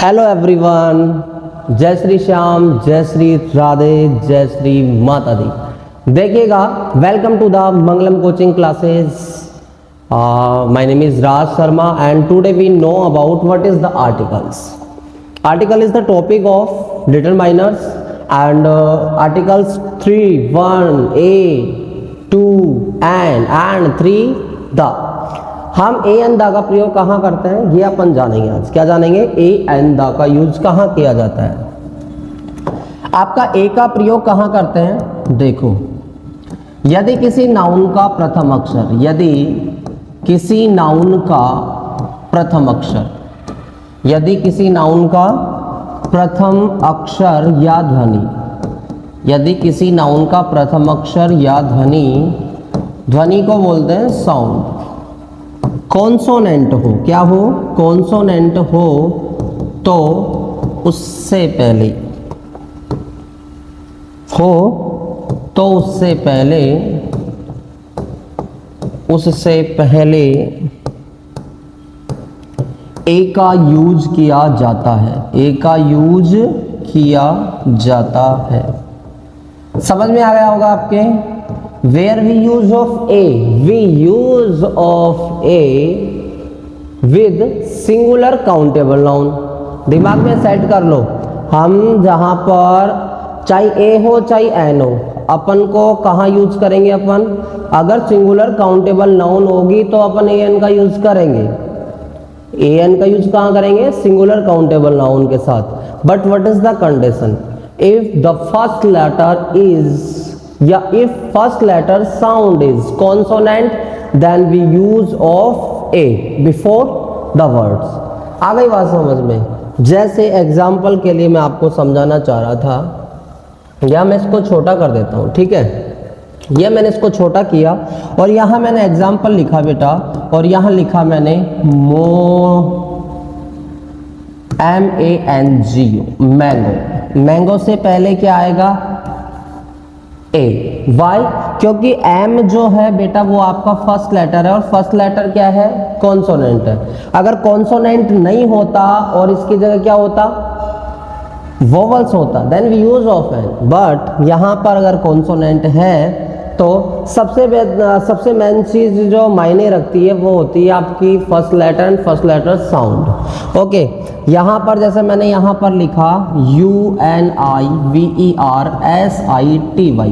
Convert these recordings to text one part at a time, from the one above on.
Hello everyone, जय श्री श्याम, जय श्री राधे, जय श्री माता दी। देखिएगा, welcome to the Mangalam coaching classes. My name is Raj Sharma and today we know about what is the articles. Article is the topic of determiners and articles 3, 1, a, 2 and 3 the. हम a N दा का प्रयोग कहाँ करते हैं ये अपन जानेंगे आज। क्या जानेंगे? ए एन दा का यूज कहाँ किया जाता है। आपका ए का प्रयोग कहाँ करते हैं? देखो, यदि किसी नाउन का प्रथम अक्षर, यदि किसी नाउन का प्रथम अक्षर, यदि किसी नाउन का प्रथम अक्षर या ध्वनि, यदि किसी नाउन का प्रथम अक्षर या ध्वनि, ध्वनि को बोलते हैं साउंड, कॉन्सोनेंट हो, क्या हो? कॉन्सोनेंट हो, तो उससे पहले हो, तो उससे पहले, उससे पहले ए का यूज किया जाता है, ए का यूज किया जाता है। समझ में आ गया होगा आपके? Where we use of a, we use of a with singular countable noun। दिमाग में सेट कर लो, हम जहां पर चाहे a हो चाहे n हो, अपन को कहाँ यूज करेंगे? अपन अगर सिंगुलर काउंटेबल नाउन होगी तो अपन ए एन का यूज करेंगे। ए एन का यूज कहाँ करेंगे? सिंगुलर काउंटेबल नाउन के साथ। But what is the condition? If the first letter is, या if first letter sound is consonant, then we use of a before the words। आ गई बात समझ में? जैसे एग्जाम्पल के लिए मैं आपको समझाना चाह रहा था, या मैं इसको छोटा कर देता हूँ, ठीक है? ये मैंने इसको छोटा किया और यहाँ मैंने एग्जाम्पल लिखा बेटा, और यहाँ लिखा मैंने MANGO, मैंगो। मैंगो से पहले क्या आएगा? ए। वाई? क्योंकि एम जो है बेटा वो आपका फर्स्ट लेटर है, और फर्स्ट लेटर क्या है? कॉन्सोनेंट है। अगर कॉन्सोनेंट नहीं होता और इसकी जगह क्या होता? वोवल्स होता, then we use of an. But यहाँ पर अगर कॉन्सोनेंट है तो सबसे मेन चीज जो मायने रखती है वो होती है आपकी first letter and first letter sound. Okay, यहाँ पर जैसे मैंने यहाँ पर लिखा UNIVERSITY,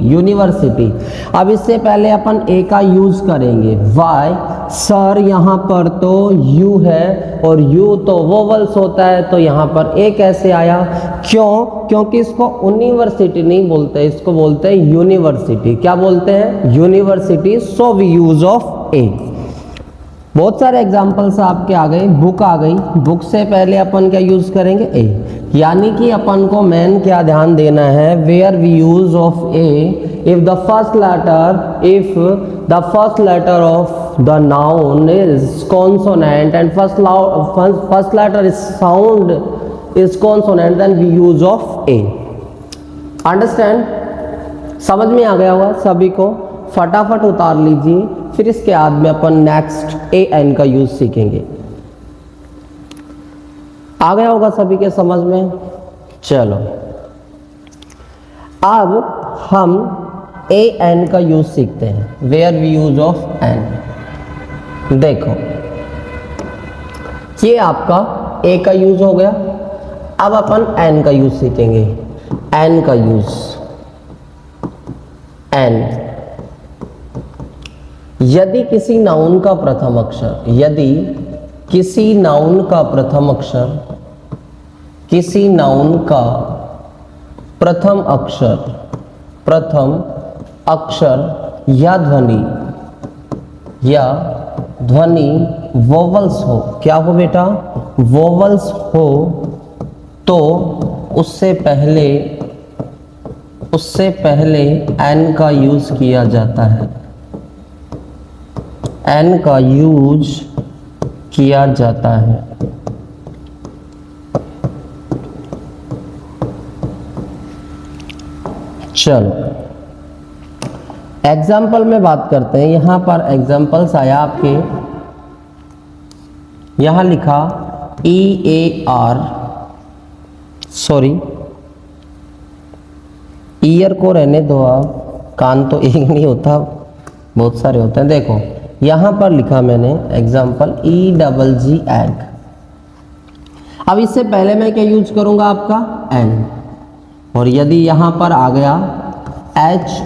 यूनिवर्सिटी। अब इससे पहले अपन ए का यूज करेंगे। वाई? सर यहाँ पर तो यू है और यू तो वोवल्स होता है, तो यहाँ पर ए कैसे आया? क्यों? क्योंकि इसको यूनिवर्सिटी नहीं बोलते, इसको बोलते हैं यूनिवर्सिटी। क्या बोलते हैं? University. So we use of a. बहुत सारे एग्जाम्पल्स आपके आ गए। बुक आ गई, बुक से पहले अपन क्या यूज करेंगे? ए। यानी कि अपन को मेन क्या ध्यान देना है? Where we use of a if the first letter of the noun is consonant and first letter is sound is consonant, then we use of a. Understand? समझ में आ गया होगा सभी को? फटाफट उतार लीजिए, फिर इसके बाद में अपन नेक्स्ट ए एन का यूज सीखेंगे। आ गया होगा सभी के समझ में? चलो, अब हम ए एन का यूज सीखते हैं। Where we use of an. देखो, ये आपका ए का यूज हो गया। अब अपन एन का यूज सीखेंगे। एन का यूज, एन, यदि किसी नाउन का प्रथम अक्षर, यदि किसी नाउन का प्रथम अक्षर, किसी नाउन का प्रथम अक्षर या ध्वनि वोवल्स हो, क्या हो बेटा? वोवल्स हो, तो उससे पहले एन का यूज किया जाता है। एन का यूज किया जाता है। चलो, एग्जाम्पल में बात करते हैं। यहां पर एग्जाम्पल्स आया आपके, यहां लिखा EAR सॉरी, ईयर को रहने दो आप, कान तो एक नहीं होता, बहुत सारे होते हैं। देखो यहाँ पर लिखा मैंने एग्जाम्पल EGG एग। अब इससे पहले मैं क्या यूज करूँगा आपका एन, और यदि यहाँ पर आ गया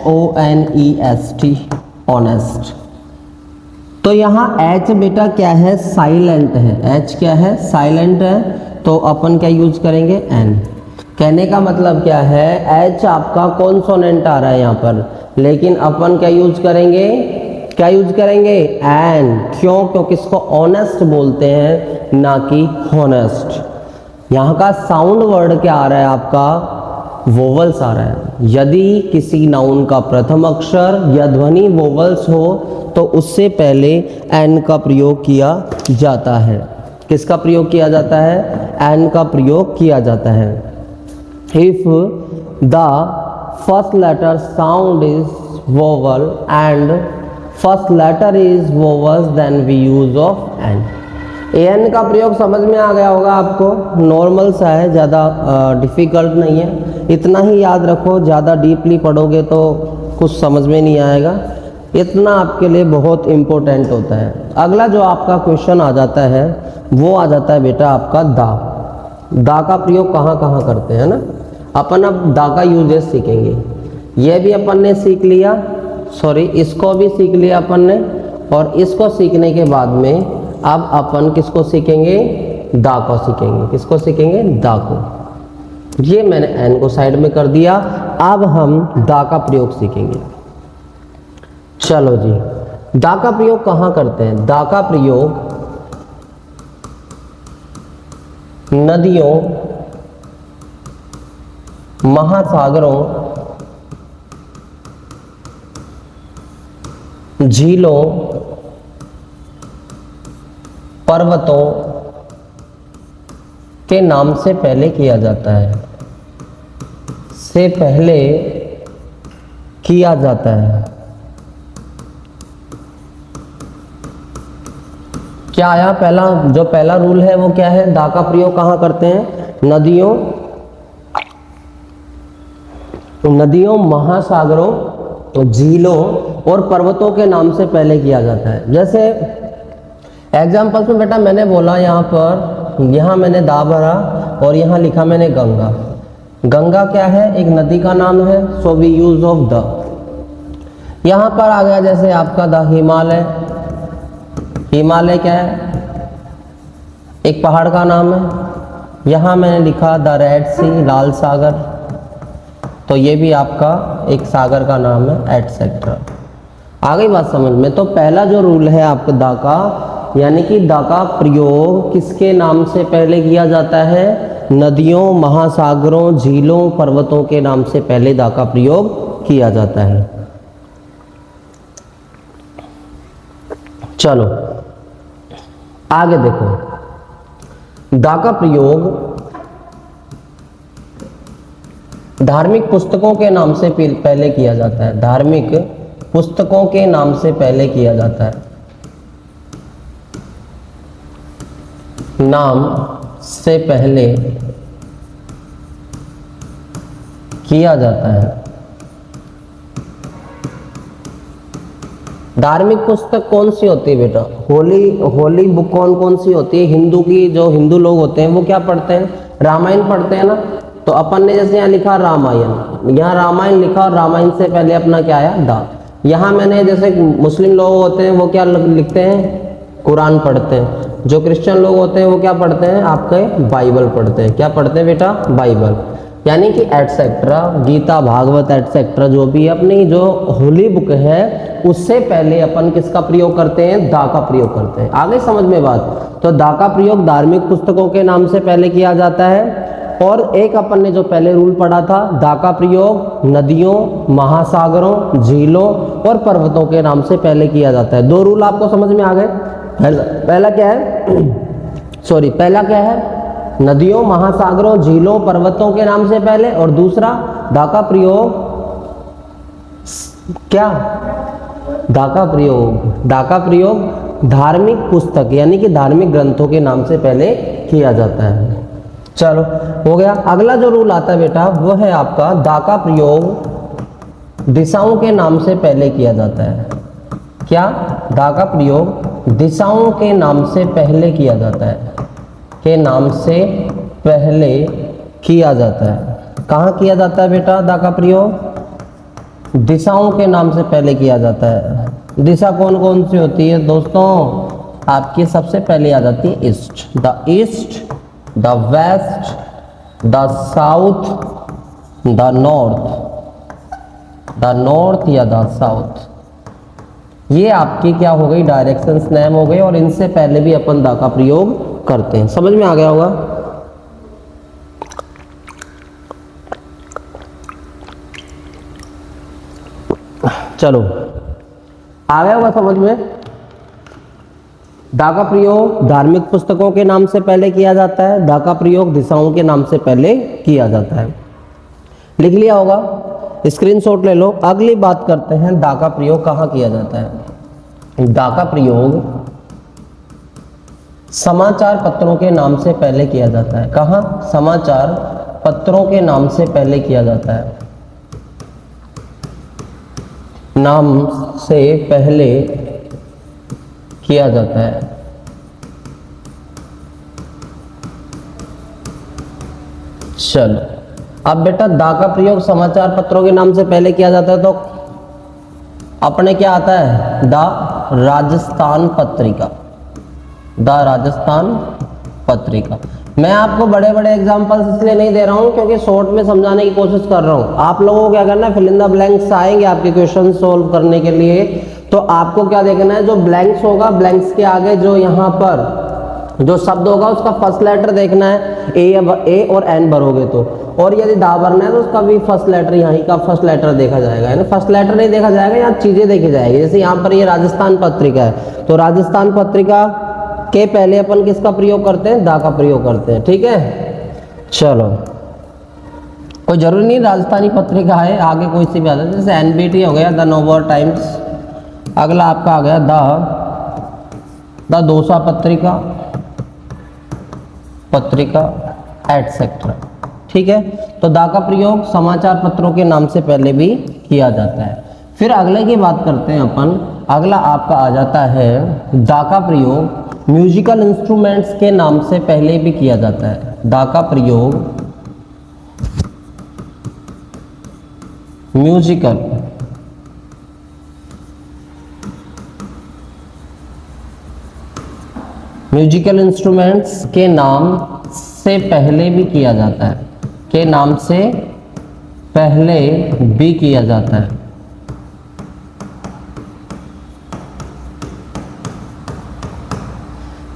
HONEST ऑनेस्ट, तो यहाँ H बेटा क्या है, साइलेंट है। H क्या है, साइलेंट है, तो अपन क्या यूज करेंगे, एन। कहने का मतलब क्या है, H आपका कॉन्सोनेंट आ रहा है यहाँ पर, लेकिन अपन क्या यूज करेंगे, क्या यूज करेंगे, एन। क्यों, क्योंकि इसको ऑनेस्ट बोलते हैं, ना कि हॉनेस्ट। यहाँ का साउंड वर्ड क्या आ रहा है आपका, वोवल्स आ रहा है। यदि किसी नाउन का प्रथम अक्षर या ध्वनि वोवल्स हो तो उससे पहले एन का प्रयोग किया जाता है। किसका प्रयोग किया जाता है, एन का प्रयोग किया जाता है। If the first letter sound is vowel and first letter is vowels then we use of an. An का प्रयोग समझ में आ गया होगा आपको, नॉर्मल सा है, ज़्यादा डिफ़िकल्ट नहीं है। इतना ही याद रखो, ज़्यादा डीपली पढ़ोगे तो कुछ समझ में नहीं आएगा। इतना आपके लिए बहुत इम्पोर्टेंट होता है। अगला जो आपका क्वेश्चन आ जाता है वो आ जाता है बेटा आपका दा। दा का प्रयोग कहाँ कहाँ करते हैं ना, अपन अब दा का यूजेस सीखेंगे। ये भी अपन ने सीख लिया, सॉरी इसको भी सीख लिया अपन ने, और इसको सीखने के बाद में अब अपन किसको सीखेंगे, दा को सीखेंगे। किसको सीखेंगे, दा को। ये मैंने एन को साइड में कर दिया, अब हम दा का प्रयोग सीखेंगे। चलो जी, दा का प्रयोग कहाँ करते हैं, दा का प्रयोग नदियों, महासागरों, झीलों, पर्वतों के नाम से पहले किया जाता है, से पहले किया जाता है। क्या आया, पहला जो पहला रूल है वो क्या है, दा का प्रयोग कहाँ करते हैं, नदियों, महासागरों, झीलों और पर्वतों के नाम से पहले किया जाता है। जैसे एग्जाम्पल्स में बेटा मैंने बोला, यहाँ पर, यहाँ मैंने दा भरा और यहाँ लिखा मैंने गंगा। गंगा क्या है, एक नदी का नाम है, so we use of the. यहाँ पर आ गया जैसे आपका द हिमालय। हिमालय क्या है, एक पहाड़ का नाम है। यहाँ मैंने लिखा द रेड सी, लाल सागर, तो ये भी आपका एक सागर का नाम है, एटसेट्रा। आ गई बात समझ में। तो पहला जो रूल है आपका दा का, यानी कि दा का प्रयोग किसके नाम से पहले किया जाता है, नदियों, महासागरों, झीलों, पर्वतों के नाम से पहले दा का प्रयोग किया जाता है। चलो आगे देखो, दा का प्रयोग धार्मिक पुस्तकों के नाम से पहले किया जाता है। धार्मिक पुस्तकों के नाम से पहले किया जाता है, नाम से पहले किया जाता है। धार्मिक पुस्तक कौन सी होती है बेटा, होली बुक कौन सी होती है, हिंदू की, जो हिंदू लोग होते हैं वो क्या पढ़ते हैं, रामायण पढ़ते हैं ना। तो अपन ने जैसे यहाँ लिखा रामायण, यहाँ रामायण लिखा और रामायण से पहले अपना क्या आया, दा। यहाँ मैंने जैसे मुस्लिम लोग होते हैं वो क्या लिखते हैं, कुरान पढ़ते हैं। जो क्रिश्चियन लोग होते हैं वो क्या पढ़ते हैं, आपके बाइबल पढ़ते हैं। क्या पढ़ते हैं बेटा, बाइबल। यानी कि एटसेट्रा, गीता, भागवत एटसेट्रा, जो भी अपनी जो होली बुक है उससे पहले अपन किसका प्रयोग करते हैं, दा का प्रयोग करते हैं। आगे समझ में बात। तो दा का प्रयोग धार्मिक पुस्तकों के नाम से पहले किया जाता है। और एक अपन ने जो पहले रूल पढ़ा था, दा का प्रयोग नदियों, महासागरों, झीलों और पर्वतों के नाम से पहले किया जाता है। दो रूल आपको समझ में आ गए। पहला क्या है, सॉरी पहला क्या है, नदियों, महासागरों, झीलों, पर्वतों के नाम से पहले, और दूसरा दा का प्रयोग क्या, दा का प्रयोग धार्मिक पुस्तक यानी कि धार्मिक ग्रंथों के नाम से पहले किया जाता है। चलो हो गया। अगला जो रूल आता है बेटा वो है आपका दा का प्रयोग दिशाओं के नाम से पहले किया जाता है। क्या? दा का प्रयोग दिशाओं के नाम से पहले किया जाता है, के नाम से पहले किया जाता है। कहाँ किया जाता है बेटा दा का प्रयोग? दिशाओं के नाम से पहले किया जाता है। दिशा कौन कौन सी होती है दोस्तों? आपकी सबसे पहले आ जाती है east, the west, the south, the north या द साउथ। ये आपकी क्या हो गई? डायरेक्शंस नेम हो गई, और इनसे पहले भी अपन दा का प्रयोग करते हैं। समझ में आ गया होगा? चलो आ गया होगा समझ में? दा का प्रयोग धार्मिक पुस्तकों के नाम से पहले किया जाता है, दा का प्रयोग दिशाओं के नाम से पहले किया जाता है। लिख लिया होगा, स्क्रीनशॉट ले लो। अगली बात करते हैं दा का प्रयोग कहाँ किया जाता है। दा का प्रयोग समाचार पत्रों के नाम से पहले किया जाता है। कहाँ? समाचार पत्रों के नाम से पहले किया जाता है, नाम से पहले किया जाता है। चलो अब बेटा दा का प्रयोग समाचार पत्रों के नाम से पहले किया जाता है, तो अपने क्या आता है? The Rajasthan Patrika, the Rajasthan Patrika. मैं आपको बड़े बड़े एग्जांपल्स इसलिए नहीं दे रहा हूं क्योंकि शॉर्ट में समझाने की कोशिश कर रहा हूं। आप लोगों को क्या करना है? फिल इन द ब्लैंक्स आएंगे आपके क्वेश्चन सोल्व करने के लिए, तो आपको क्या देखना है? जो ब्लैंक्स होगा, ब्लैंक्स के आगे जो यहाँ पर जो शब्द होगा उसका फर्स्ट लेटर देखना है। ए और एन भरोगे तो, और यदि दा भरना है तो उसका भी फर्स्ट लेटर यहीं का फर्स्ट लेटर देखा जाएगा, है ना? फर्स्ट लेटर नहीं देखा जाएगा, यहाँ चीजें देखी जाएगी। जैसे यहाँ पर ये राजस्थान पत्रिका है, तो राजस्थान पत्रिका के पहले अपन किसका प्रयोग करते हैं? दा का प्रयोग करते हैं। ठीक है, चलो कोई जरूरी नहीं राजस्थानी पत्रिका है, आगे कोई सी भी आता है। जैसे एनबीटी हो गया, द नवभारत टाइम्स। अगला आपका आ गया द दोसा पत्रिका एटसेट्रा। ठीक है, तो दा का प्रयोग समाचार पत्रों के नाम से पहले भी किया जाता है। फिर अगले की बात करते हैं अपन। अगला आपका आ जाता है दा का प्रयोग म्यूजिकल इंस्ट्रूमेंट्स के नाम से पहले भी किया जाता है। दा का प्रयोग म्यूजिकल इंस्ट्रूमेंट्स के नाम से पहले भी किया जाता है, के नाम से पहले भी किया जाता है।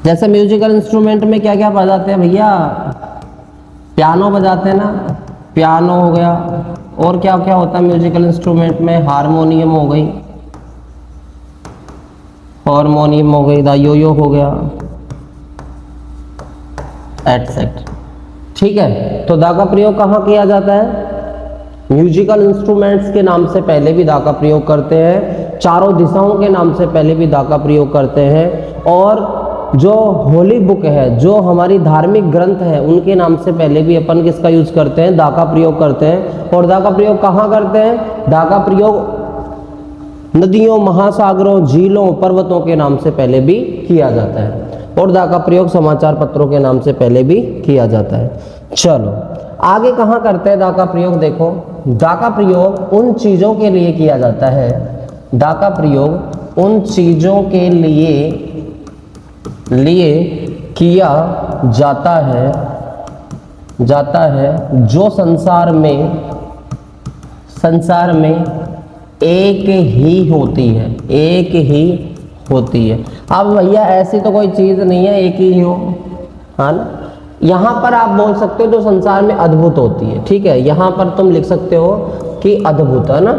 जैसे म्यूजिकल इंस्ट्रूमेंट में क्या क्या बजाते हैं भैया? पियानो बजाते हैं ना, पियानो हो गया, और क्या क्या होता है म्यूजिकल इंस्ट्रूमेंट में? हारमोनियम हो गई, द यो हो गया, एटसेट्रा। ठीक है, तो दा का प्रयोग कहाँ किया जाता है? म्यूजिकल इंस्ट्रूमेंट्स के नाम से पहले भी दा का प्रयोग करते हैं, चारों दिशाओं के नाम से पहले भी दा का प्रयोग करते हैं, और जो होली बुक है, जो हमारी धार्मिक ग्रंथ है, उनके नाम से पहले भी अपन किसका यूज करते हैं? दा का प्रयोग करते हैं। और दा का प्रयोग कहाँ करते हैं? दा का प्रयोग नदियों, महासागरों, झीलों, पर्वतों के नाम से पहले भी किया जाता है, और दा का प्रयोग समाचार पत्रों के नाम से पहले भी किया जाता है। चलो आगे कहाँ करते हैं दा का प्रयोग? देखो, दा का प्रयोग उन चीजों के लिए किया जाता है, दा का प्रयोग उन चीजों के लिए किया जाता है जो संसार में एक ही होती है। अब भैया ऐसी तो कोई चीज नहीं है एक ही हो, हाँ ना? यहाँ पर आप बोल सकते हो जो संसार में अद्भुत होती है। ठीक है, यहाँ पर तुम लिख सकते हो कि अद्भुत, है ना?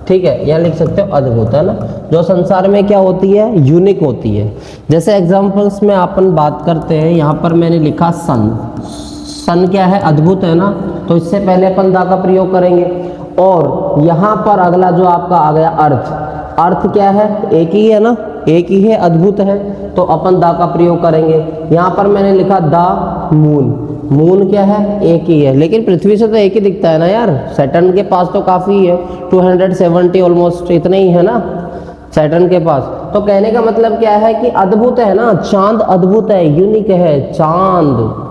ठीक है, यहाँ लिख सकते हो अद्भुत, है ना? जो संसार में क्या होती है? यूनिक होती है। जैसे एग्जांपल्स में अपन बात करते हैं, यहाँ पर मैंने लिखा सन क्या है? अद्भुत, है ना? तो इससे पहले अपन दा का प्रयोग करेंगे। और यहाँ पर अगला जो आपका आ गया अर्थ क्या है? एक ही है ना, एक ही है, अद्भुत है, तो अपन दा का प्रयोग करेंगे। यहाँ पर मैंने लिखा द मून, मून क्या है, एक ही है, लेकिन पृथ्वी से तो एक ही दिखता है ना यार, सैटर्न के पास तो काफ़ी है, 270 ऑलमोस्ट इतना ही है ना सैटर्न के पास। तो कहने का मतलब क्या है कि अद्भुत है ना, चांद अद्भुत है, यूनिक है चांद।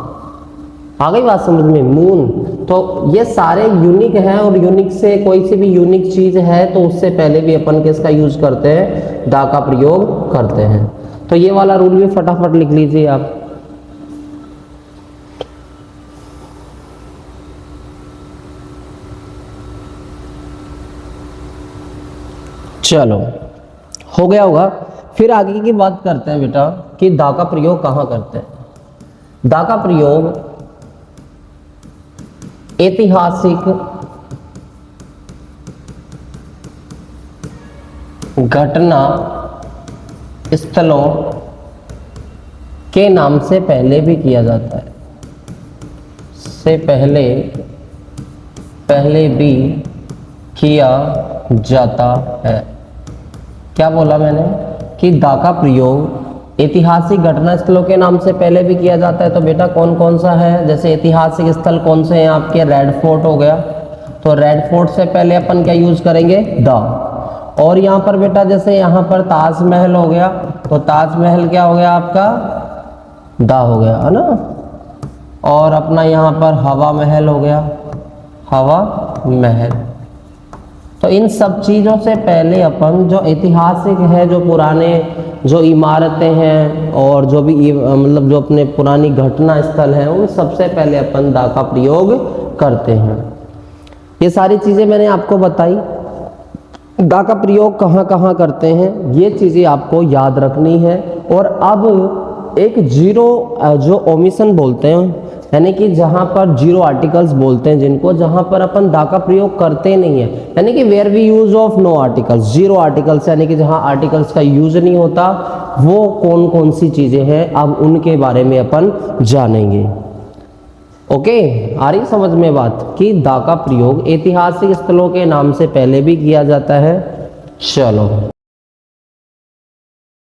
आ गई बात समझ में, मून। तो ये सारे यूनिक हैं, और यूनिक से कोई सी भी यूनिक चीज है तो उससे पहले भी अपन किसका यूज करते हैं, दा का प्रयोग करते हैं। तो ये वाला रूल भी फटाफट लिख लीजिए आप। चलो हो गया होगा। फिर आगे की बात करते हैं बेटा कि दा का प्रयोग कहाँ करते हैं। दा का प्रयोग ऐतिहासिक घटना स्थलों के नाम से पहले भी किया जाता है, से पहले भी किया जाता है। क्या बोला मैंने कि दा का प्रयोग ऐतिहासिक घटना स्थलों के नाम से पहले भी किया जाता है। तो बेटा कौन कौन सा है, जैसे ऐतिहासिक स्थल कौन से हैं आपके, रेड फोर्ट हो गया, तो रेड फोर्ट से पहले अपन क्या यूज करेंगे, दा। और यहाँ पर बेटा जैसे यहाँ पर ताजमहल हो गया, तो ताजमहल क्या हो गया आपका, दा हो गया है ना। और अपना यहाँ पर हवा महल हो गया, हवा महल। तो इन सब चीज़ों से पहले अपन जो ऐतिहासिक है, जो पुराने जो इमारतें हैं और जो भी मतलब जो अपने पुरानी घटना स्थल हैं, उन सबसे पहले अपन दा का प्रयोग करते हैं। ये सारी चीज़ें मैंने आपको बताई। दा का प्रयोग कहाँ कहाँ करते हैं ये चीज़ें आपको याद रखनी है। और अब एक जीरो जो ओमिशन बोलते हैं, यानी कि जहाँ पर जीरो आर्टिकल्स बोलते हैं जिनको, जहाँ पर अपन दा का प्रयोग करते नहीं है, यानी कि where we use of no articles, zero articles, यानी कि जहाँ आर्टिकल्स का यूज नहीं होता, वो कौन कौन सी चीज़ें हैं अब उनके बारे में अपन जानेंगे। ओके, आ रही समझ में बात कि दा का प्रयोग ऐतिहासिक स्थलों के नाम से पहले भी किया जाता है। चलो